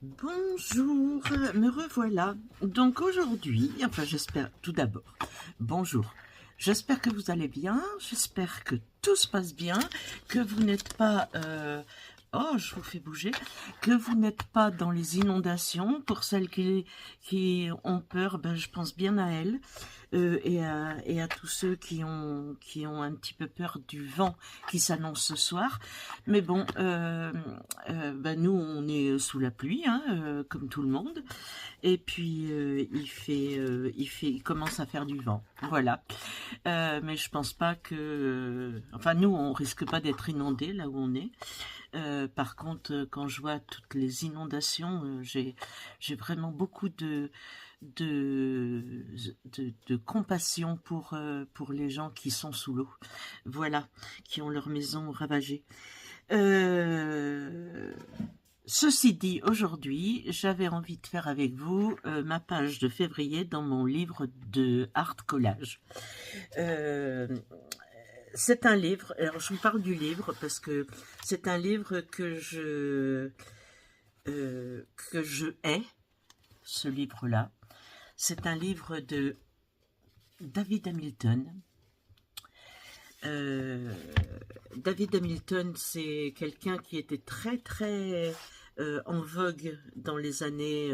Bonjour, me revoilà. Donc aujourd'hui, enfin j'espère tout d'abord, bonjour. J'espère que vous allez bien, j'espère que tout se passe bien, que vous n'êtes pas, oh je vous fais bouger, que vous n'êtes pas dans les inondations. Pour celles qui ont peur, ben, je pense bien à elles. Et à tous ceux qui ont un petit peu peur du vent qui s'annonce ce soir. Mais bon, ben nous on est sous la pluie, hein, comme tout le monde. Et puis il commence à faire du vent. Voilà. Mais je pense pas que, enfin nous on risque pas d'être inondés là où on est. Par contre, quand je vois toutes les inondations, j'ai vraiment beaucoup de, de compassion pour les gens qui sont sous l'eau. Voilà, qui ont leur maison ravagée. Euh, Ceci dit, aujourd'hui, j'avais envie de faire avec vous ma page de février dans mon livre de art collage. Euh, c'est un livre, alors je vous parle du livre parce que c'est un livre que je hais, ce livre-là. C'est un livre de David Hamilton. Euh, David Hamilton, c'est quelqu'un qui était très très en vogue dans les années,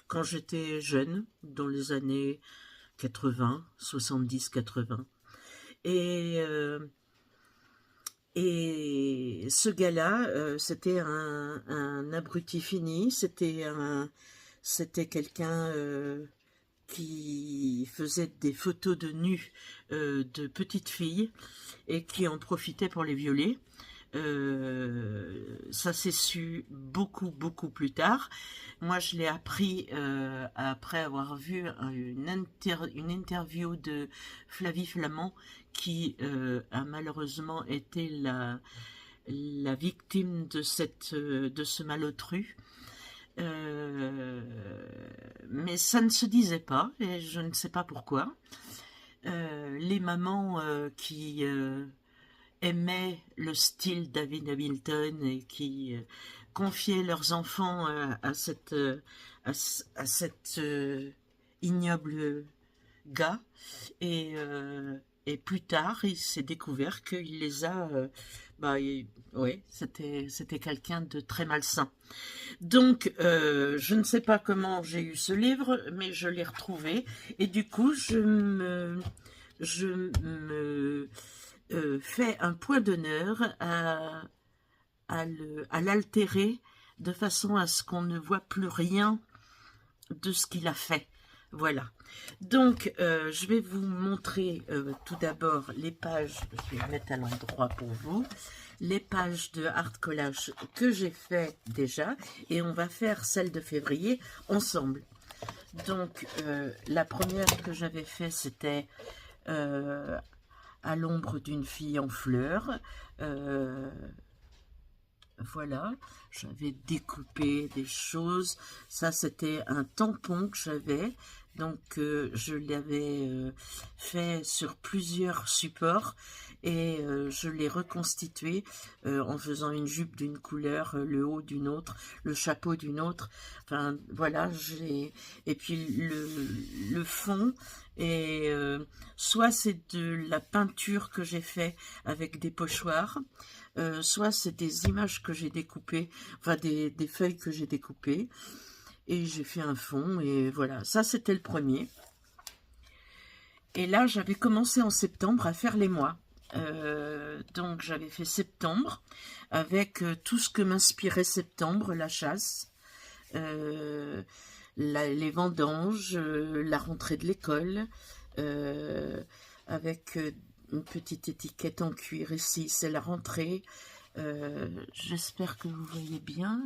quand j'étais jeune, dans les années 80, 70, 80. Et, euh, et ce gars-là, c'était un abruti fini, c'était quelqu'un qui faisait des photos de nus de petites filles et qui en profitait pour les violer. Ça s'est su beaucoup beaucoup plus tard. Moi je l'ai appris après avoir vu une interview de Flavie Flament qui a malheureusement été la victime de ce malotru. Euh, mais ça ne se disait pas, et je ne sais pas pourquoi. Les mamans qui aimaient le style David Hamilton et qui confiaient leurs enfants à cette ignoble gars, et, et plus tard il s'est découvert qu'il les a ouais, c'était quelqu'un de très malsain. Donc, je ne sais pas comment j'ai eu ce livre, mais je l'ai retrouvé. Et du coup, je me fais un point d'honneur à l'altérer de façon à ce qu'on ne voit plus rien de ce qu'il a fait. Voilà. Donc, je vais vous montrer tout d'abord les pages. Je vais mettre à l'endroit pour vous. Les pages de art collage que j'ai fait déjà, et on va faire celle de février ensemble. Donc la première que j'avais fait, c'était à l'ombre d'une fille en fleurs. Voilà, j'avais découpé des choses. Ça, c'était un tampon que j'avais. Donc, je l'avais fait sur plusieurs supports et je l'ai reconstitué en faisant une jupe d'une couleur, le haut d'une autre, le chapeau d'une autre. Enfin, voilà, et puis le fond. Et soit c'est de la peinture que j'ai fait avec des pochoirs, soit c'est des images que j'ai découpées, enfin des feuilles que j'ai découpées, et j'ai fait un fond, et voilà, ça c'était le premier. Et là j'avais commencé en septembre à faire les mois. Donc j'avais fait septembre, avec tout ce que m'inspirait septembre, la chasse, les vendanges, la rentrée de l'école, avec une petite étiquette en cuir ici, c'est la rentrée. J'espère que vous voyez bien,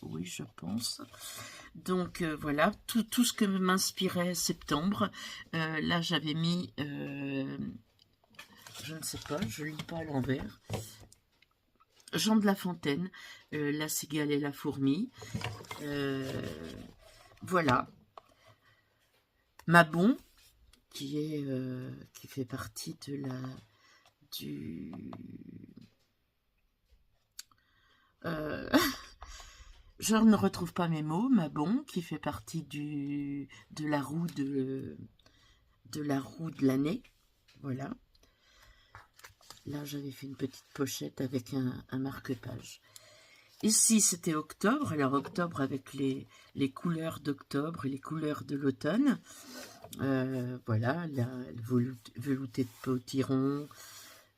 oui, je pense. Donc voilà, tout ce que m'inspirait septembre. Là, j'avais mis, je ne sais pas, je lis pas à l'envers. Jean de La Fontaine, La cigale et la fourmi. Voilà. Mabon, qui fait partie du euh, Je ne retrouve pas mes mots, Mabon, qui fait partie de la roue de l'année. Voilà. Là, j'avais fait une petite pochette avec un marque-page. Ici, c'était octobre. Alors, octobre avec les couleurs d'octobre et les couleurs de l'automne. Voilà, le velouté de potiron,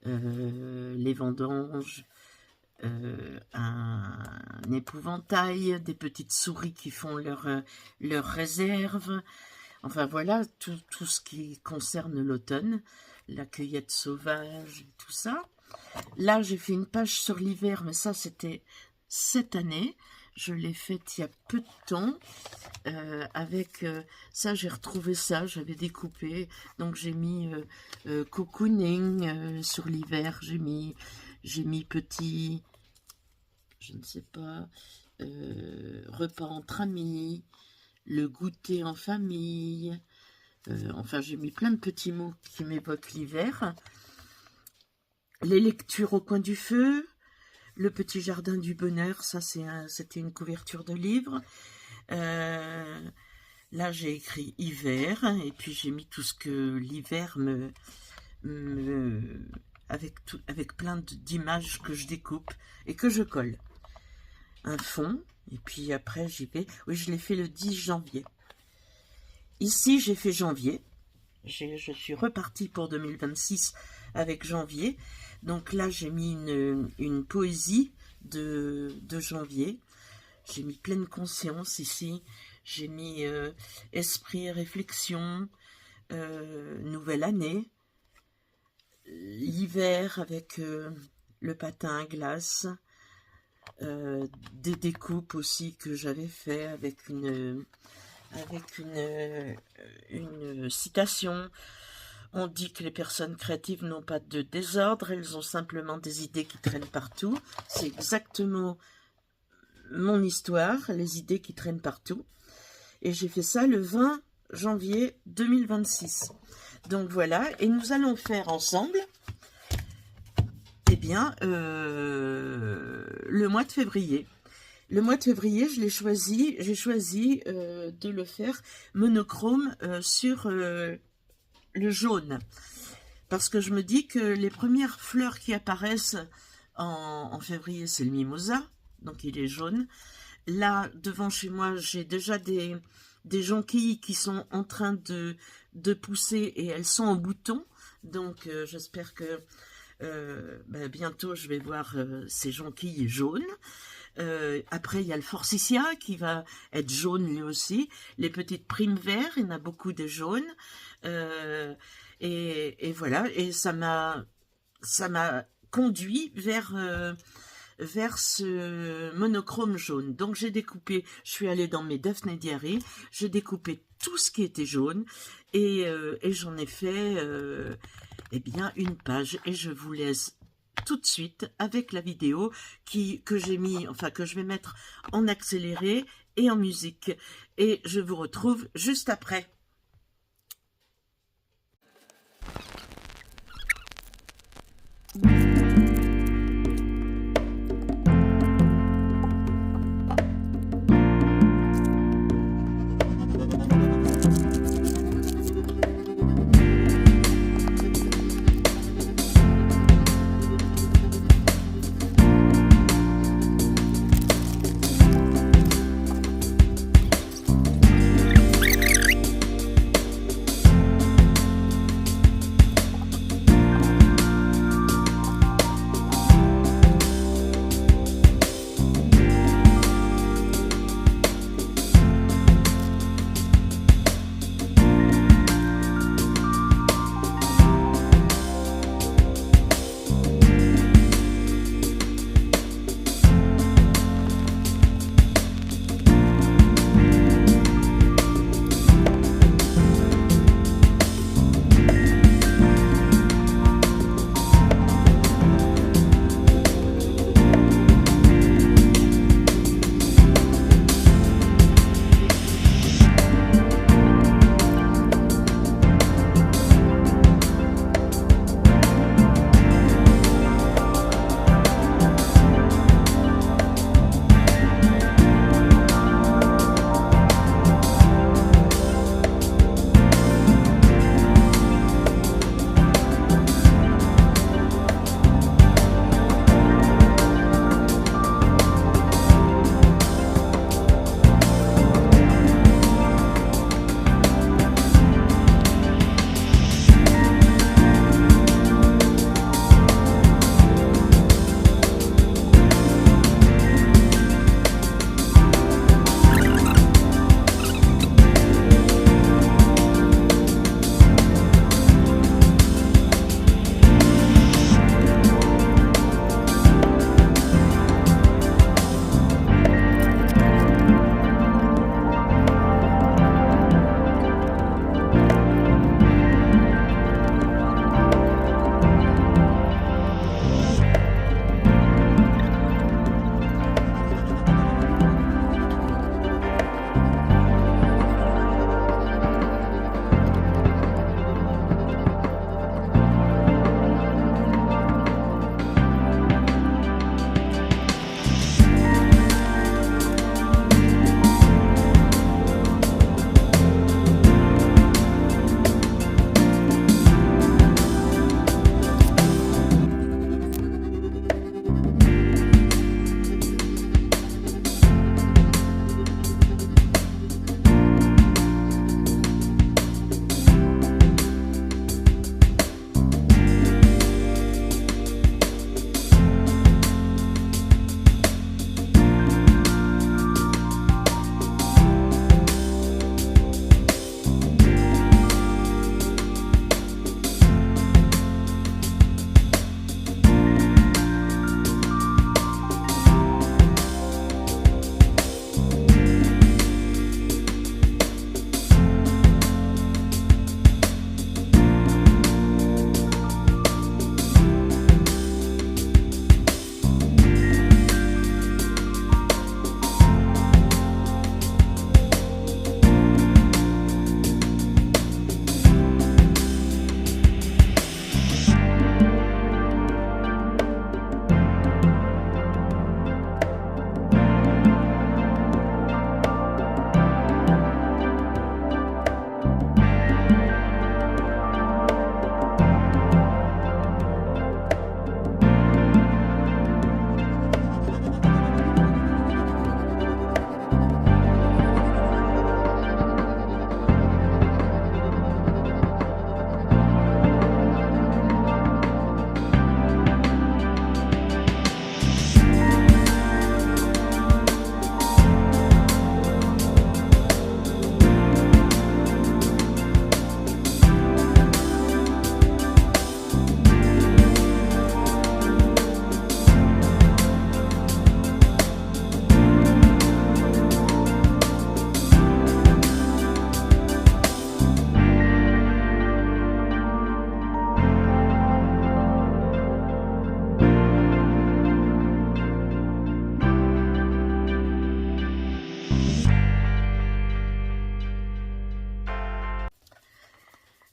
les vendanges, un épouvantail, des petites souris qui font leur réserve. Enfin, voilà, tout ce qui concerne l'automne, la cueillette sauvage, tout ça. Là, j'ai fait une page sur l'hiver, mais ça, c'était cette année. Je l'ai faite il y a peu de temps. Avec ça, j'ai retrouvé ça, j'avais découpé. Donc, j'ai mis cocooning sur l'hiver. J'ai mis petit, je ne sais pas, repas entre amis, le goûter en famille. Enfin, j'ai mis plein de petits mots qui m'évoquent l'hiver. Les lectures au coin du feu, le petit jardin du bonheur, ça c'était une couverture de livre. Là, j'ai écrit hiver, et puis j'ai mis tout ce que l'hiver avec plein d'images que je découpe et que je colle. Un fond, et puis après j'y vais. Oui, je l'ai fait le 10 janvier. Ici, j'ai fait janvier. Je suis repartie pour 2026 avec janvier. Donc là, j'ai mis une poésie de janvier. J'ai mis pleine conscience ici. J'ai mis esprit et réflexion, nouvelle année, l'hiver avec le patin à glace, des découpes aussi que j'avais fait avec une citation. On dit que les personnes créatives n'ont pas de désordre, elles ont simplement des idées qui traînent partout. C'est exactement mon histoire, les idées qui traînent partout. Et j'ai fait ça le 20 janvier 2026. Donc voilà, et nous allons faire ensemble, eh bien, le mois de février. Le mois de février, j'ai choisi de le faire monochrome sur le jaune. Parce que je me dis que les premières fleurs qui apparaissent en février, c'est le mimosa, donc il est jaune. Là, devant chez moi, j'ai déjà des jonquilles qui sont en train de pousser et elles sont en bouton. Donc, j'espère que bientôt, je vais voir ces jonquilles jaunes. Après, il y a le forsythia qui va être jaune lui aussi. Les petites primes verts, il y en a beaucoup de jaunes. Et voilà, et ça m'a conduit vers ce monochrome jaune. Donc j'ai découpé, je suis allée dans mes Daphné Diary, j'ai découpé tout ce qui était jaune et j'en ai fait eh bien une page, et je vous laisse tout de suite avec la vidéo que j'ai mis, enfin que je vais mettre en accéléré et en musique, et je vous retrouve juste après.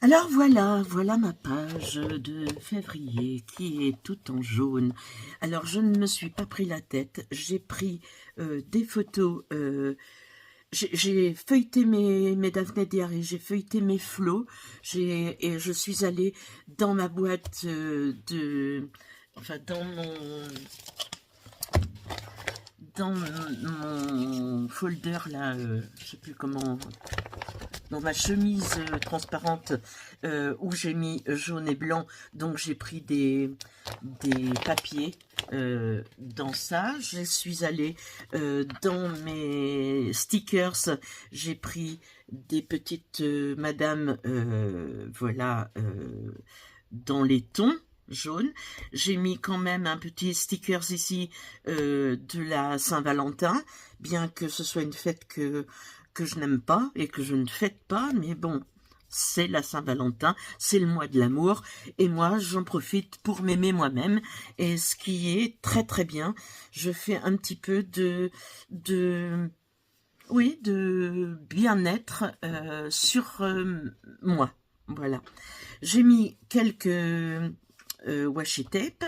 Alors voilà, voilà ma page de février qui est toute en jaune. Alors je ne me suis pas pris la tête, j'ai pris des photos, j'ai feuilleté mes Daphné Diary, j'ai feuilleté mes flots, et je suis allée dans ma boîte enfin dans mon folder là, je sais plus comment, dans ma chemise transparente où j'ai mis jaune et blanc, donc j'ai pris des papiers dans ça. Je suis allée dans mes stickers, j'ai pris des petites madames, voilà, dans les tons jaune. J'ai mis quand même un petit stickers ici de la Saint-Valentin, bien que ce soit une fête que je n'aime pas et que je ne fête pas, mais bon, c'est la Saint-Valentin, c'est le mois de l'amour, et moi j'en profite pour m'aimer moi-même, et ce qui est très très bien. Je fais un petit peu oui, de bien-être sur moi, voilà. J'ai mis quelques washi tape,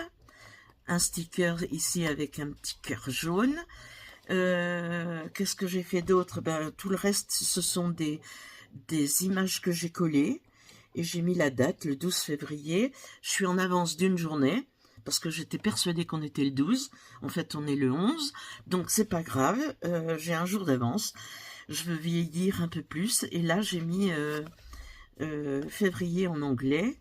un sticker ici avec un petit cœur jaune. Qu'est-ce que j'ai fait d'autre? Ben, tout le reste, ce sont des images que j'ai collées. Et j'ai mis la date, le 12 février. Je suis en avance d'une journée, parce que j'étais persuadée qu'on était le 12. En fait, on est le 11. Donc, c'est pas grave. J'ai un jour d'avance. Je veux vieillir un peu plus. Et là, j'ai mis février en anglais.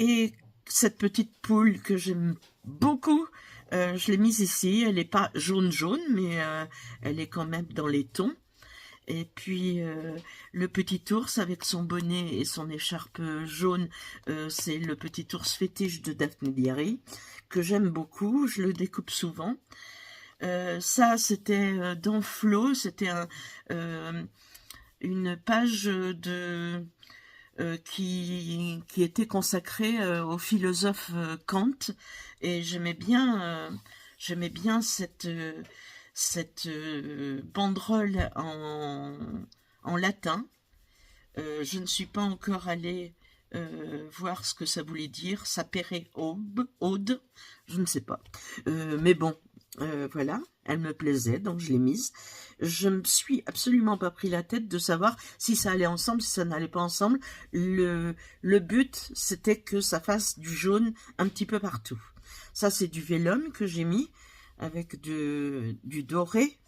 Et cette petite poule que j'aime beaucoup, je l'ai mise ici. Elle n'est pas jaune, mais elle est quand même dans les tons. Et puis le petit ours avec son bonnet et son écharpe jaune, c'est le petit ours fétiche de Daphné Diary, que j'aime beaucoup, je le découpe souvent. Ça, c'était dans Flo, c'était une page qui était consacrée au philosophe Kant, et j'aimais bien cette banderole en latin. Je ne suis pas encore allée voir ce que ça voulait dire. Sapere aude, je ne sais pas. Mais bon, voilà, elle me plaisait, donc je l'ai mise. Je me suis absolument pas pris la tête de savoir si ça allait ensemble, si ça n'allait pas ensemble. Le but, c'était que ça fasse du jaune un petit peu partout. Ça, c'est du vélum que j'ai mis avec du doré.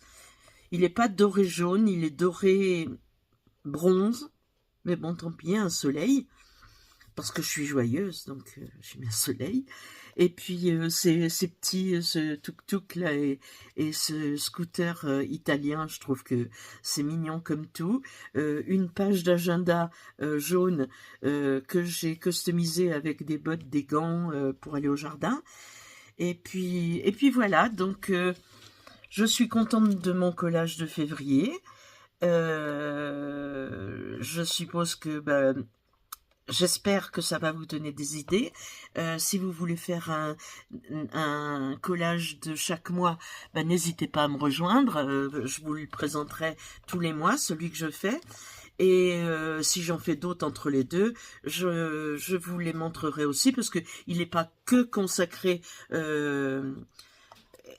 Il n'est pas doré jaune, il est doré bronze. Mais bon, tant pis, un soleil. Parce que je suis joyeuse, donc j'ai mis un soleil. Et puis ces petits, ce tuk-tuk là et ce scooter italien, je trouve que c'est mignon comme tout. Une page d'agenda jaune que j'ai customisée avec des bottes, des gants pour aller au jardin. Et puis voilà, donc je suis contente de mon collage de février. Je suppose que j'espère que ça va vous donner des idées. Si vous voulez faire un collage de chaque mois, n'hésitez pas à me rejoindre. Je vous le présenterai tous les mois, celui que je fais. Et si j'en fais d'autres entre les deux, je vous les montrerai aussi, parce que il n'est pas que consacré.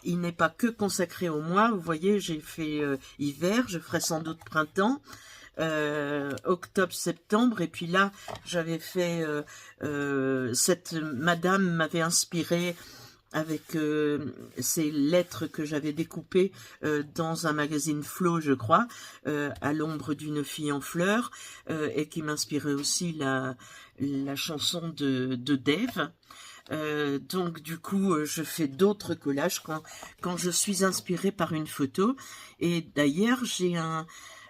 Il n'est pas que consacré au mois. Vous voyez, j'ai fait hiver, je ferai sans doute printemps. Octobre, septembre, et puis là j'avais fait cette madame m'avait inspiré avec ces lettres que j'avais découpées dans un magazine Flo, je crois, à l'ombre d'une fille en fleurs, et qui m'inspirait aussi la chanson de Dave. Donc du coup je fais d'autres collages quand je suis inspirée par une photo. Et d'ailleurs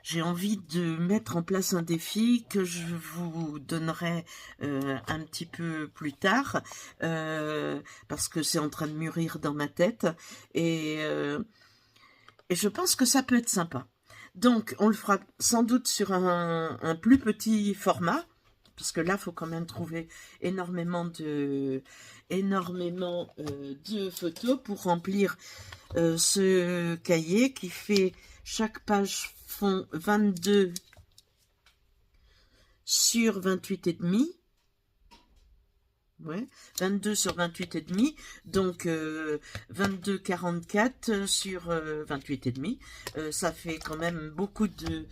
j'ai envie de mettre en place un défi que je vous donnerai un petit peu plus tard, parce que c'est en train de mûrir dans ma tête, et je pense que ça peut être sympa. Donc on le fera sans doute sur un plus petit format, parce que là, il faut quand même trouver énormément de photos pour remplir ce cahier qui fait, chaque page font 22 sur 28,5. Ouais, 22 sur 28,5, donc 22,44 sur 28,5. Ça fait quand même beaucoup de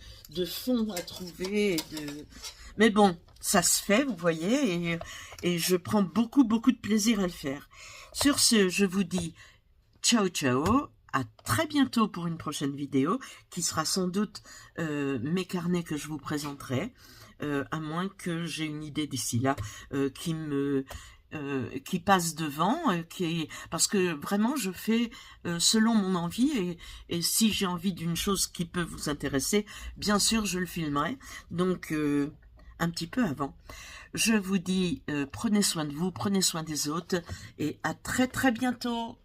fonds à trouver. Mais bon, ça se fait, vous voyez, et je prends beaucoup de plaisir à le faire. Sur ce, je vous dis ciao ciao, à très bientôt pour une prochaine vidéo, qui sera sans doute mes carnets que je vous présenterai. À moins que j'ai une idée d'ici là qui passe devant, parce que vraiment je fais selon mon envie, et si j'ai envie d'une chose qui peut vous intéresser, bien sûr je le filmerai, donc un petit peu avant. Je vous dis prenez soin de vous, prenez soin des autres, et à très bientôt.